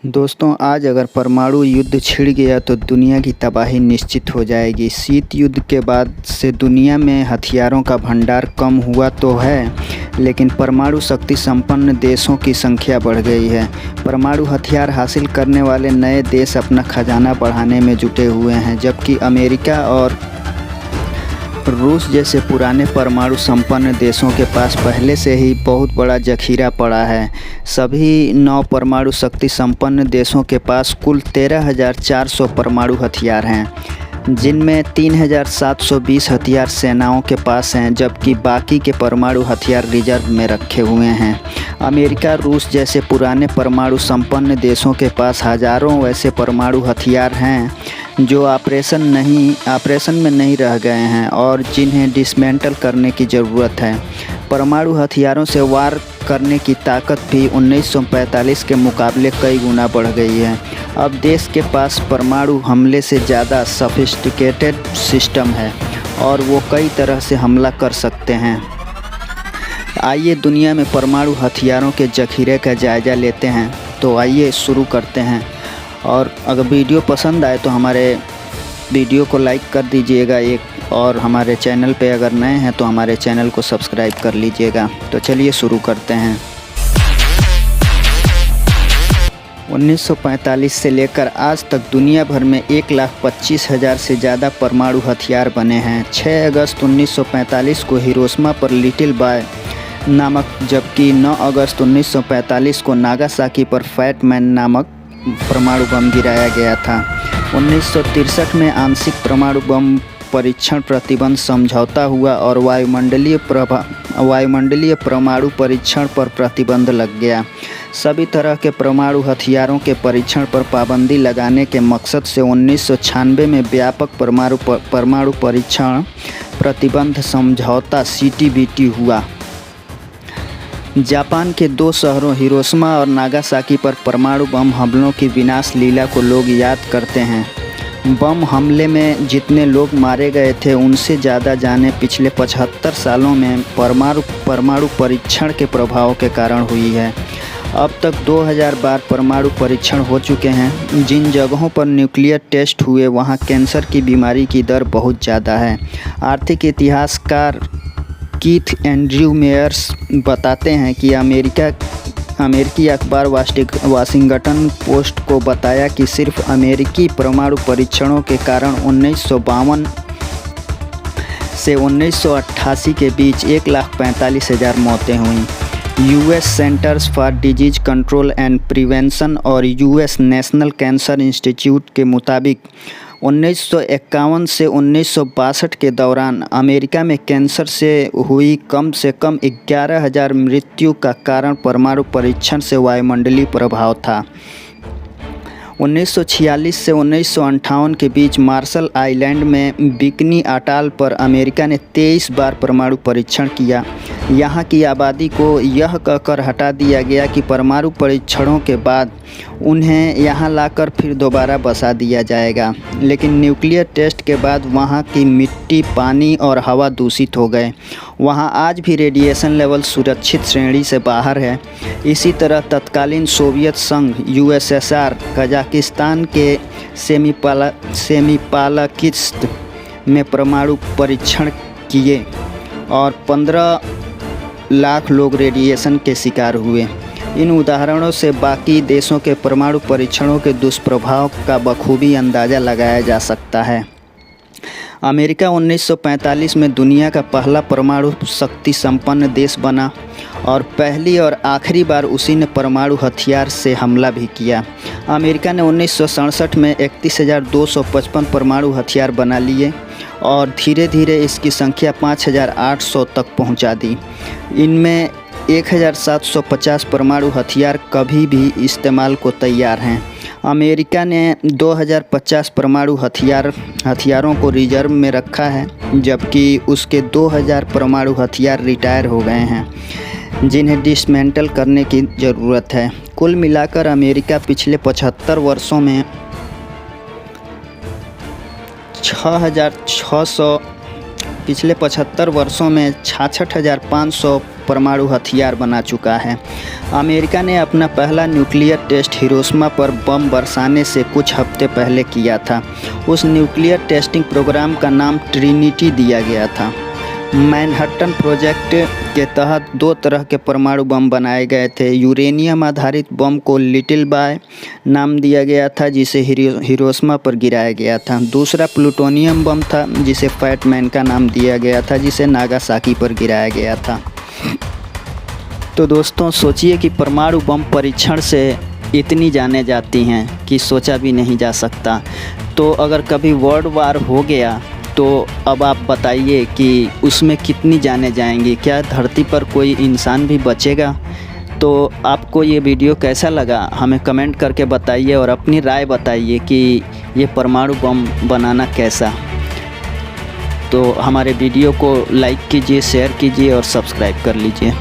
दोस्तों, आज अगर परमाणु युद्ध छिड़ गया तो दुनिया की तबाही निश्चित हो जाएगी। शीत युद्ध के बाद से दुनिया में हथियारों का भंडार कम हुआ तो है, लेकिन परमाणु शक्ति संपन्न देशों की संख्या बढ़ गई है। परमाणु हथियार हासिल करने वाले नए देश अपना खजाना बढ़ाने में जुटे हुए हैं, जबकि अमेरिका और रूस जैसे पुराने परमाणु संपन्न देशों के पास पहले से ही बहुत बड़ा ज़ख़ीरा पड़ा है। सभी 9 परमाणु शक्ति संपन्न देशों के पास कुल 13,400 परमाणु हथियार हैं, जिनमें 3,720 हथियार सेनाओं के पास हैं, जबकि बाकी के परमाणु हथियार रिजर्व में रखे हुए हैं। अमेरिका, रूस जैसे पुराने परमाणु संपन्न देशों के पास हज़ारों वैसे परमाणु हथियार हैं जो ऑपरेशन में नहीं रह गए हैं और जिन्हें डिसमेंटल करने की ज़रूरत है। परमाणु हथियारों से वार करने की ताकत भी 1945 के मुकाबले कई गुना बढ़ गई है। अब देश के पास परमाणु हमले से ज़्यादा सोफिस्टिकेटेड सिस्टम है और वो कई तरह से हमला कर सकते हैं। आइए दुनिया में परमाणु हथियारों के ज़ख़ीरे का जायज़ा लेते हैं। तो आइए शुरू करते हैं। और अगर वीडियो पसंद आए तो हमारे वीडियो को लाइक कर दीजिएगा और हमारे चैनल पे अगर नए हैं तो हमारे चैनल को सब्सक्राइब कर लीजिएगा। तो चलिए शुरू करते हैं। 1945 से लेकर आज तक दुनिया भर में 1,25,000 से ज़्यादा परमाणु हथियार बने हैं। 6 अगस्त 1945 को हिरोशिमा पर लिटिल बॉय नामक, जबकि 9 अगस्त 1945 को नागासाकी पर फैट मैन नामक परमाणु बम गिराया गया था। 1963 में आंशिक परमाणु बम परीक्षण प्रतिबंध समझौता हुआ और वायुमंडलीय परमाणु परीक्षण पर प्रतिबंध लग गया। सभी तरह के परमाणु हथियारों के परीक्षण पर पाबंदी लगाने के मकसद से 1996 में व्यापक परमाणु परीक्षण प्रतिबंध समझौता CTBT हुआ। जापान के 2 शहरों हिरोशिमा और नागासाकी पर परमाणु बम हमलों की विनाश लीला को लोग याद करते हैं। बम हमले में जितने लोग मारे गए थे उनसे ज़्यादा जानें पिछले 75 सालों में परमाणु परीक्षण के प्रभाव के कारण हुई है। अब तक 2000 बार परमाणु परीक्षण हो चुके हैं। जिन जगहों पर न्यूक्लियर टेस्ट हुए वहाँ कैंसर की बीमारी की दर बहुत ज़्यादा है। आर्थिक इतिहासकार कीथ एंड्रयू मेयर्स बताते हैं कि अमेरिकी अखबार वाशिंगटन पोस्ट को बताया कि सिर्फ अमेरिकी परमाणु परीक्षणों के कारण 1952 से 1988 के बीच 1,45,000 मौतें हुईं। US centres for disease control and prevention और US नेशनल कैंसर इंस्टीट्यूट के मुताबिक 1951 से 1962 के दौरान अमेरिका में कैंसर से हुई कम से कम 11,000 मृत्यु का कारण परमाणु परीक्षण से वायुमंडलीय प्रभाव था। 1946 से 1958 के बीच मार्शल आइलैंड में बिकनी अटॉल पर अमेरिका ने 23 बार परमाणु परीक्षण किया। यहाँ की आबादी को यह कहकर हटा दिया गया कि परमाणु परीक्षणों के बाद उन्हें यहाँ लाकर फिर दोबारा बसा दिया जाएगा, लेकिन न्यूक्लियर टेस्ट के बाद वहाँ की मिट्टी, पानी और हवा दूषित हो गए। वहाँ आज भी रेडिएशन लेवल सुरक्षित श्रेणी से बाहर है। इसी तरह तत्कालीन सोवियत संघ USSR कजाकिस्तान के सेमीपाल्किस्त में परमाणु परीक्षण किए और 15 लाख लोग रेडिएशन के शिकार हुए। इन उदाहरणों से बाकी देशों के परमाणु परीक्षणों के दुष्प्रभाव का बखूबी अंदाज़ा लगाया जा सकता है। अमेरिका 1945 में दुनिया का पहला परमाणु शक्ति संपन्न देश बना और पहली और आखिरी बार उसी ने परमाणु हथियार से हमला भी किया। अमेरिका ने 1967 में 31,255 परमाणु हथियार बना लिए और धीरे धीरे इसकी संख्या 5,800 तक पहुंचा दी। इनमें 1,750 परमाणु हथियार कभी भी इस्तेमाल को तैयार हैं। अमेरिका ने 2,050 परमाणु हथियारों को रिजर्व में रखा है, जबकि उसके 2,000 परमाणु हथियार रिटायर हो गए हैं, जिन्हें डिसमेंटल करने की ज़रूरत है। कुल मिलाकर अमेरिका पिछले 75 वर्षों में 66,500 परमाणु हथियार बना चुका है। अमेरिका ने अपना पहला न्यूक्लियर टेस्ट हिरोशिमा पर बम बरसाने से कुछ हफ्ते पहले किया था। उस न्यूक्लियर टेस्टिंग प्रोग्राम का नाम ट्रिनिटी दिया गया था। मैनहट्टन प्रोजेक्ट के तहत 2 तरह के परमाणु बम बनाए गए थे। यूरेनियम आधारित बम को लिटिल बॉय नाम दिया गया था, जिसे हिरोशिमा पर गिराया गया था। दूसरा प्लूटोनियम बम था, जिसे फैट मैन का नाम दिया गया था, जिसे नागासाकी पर गिराया गया था। तो दोस्तों सोचिए कि परमाणु बम परीक्षण से इतनी जाने जाती हैं कि सोचा भी नहीं जा सकता। तो अगर कभी वर्ल्ड वार हो गया तो अब आप बताइए कि उसमें कितनी जानें जाएंगी। क्या धरती पर कोई इंसान भी बचेगा? तो आपको ये वीडियो कैसा लगा हमें कमेंट करके बताइए और अपनी राय बताइए कि ये परमाणु बम बनाना कैसा। तो हमारे वीडियो को लाइक कीजिए, शेयर कीजिए और सब्सक्राइब कर लीजिए।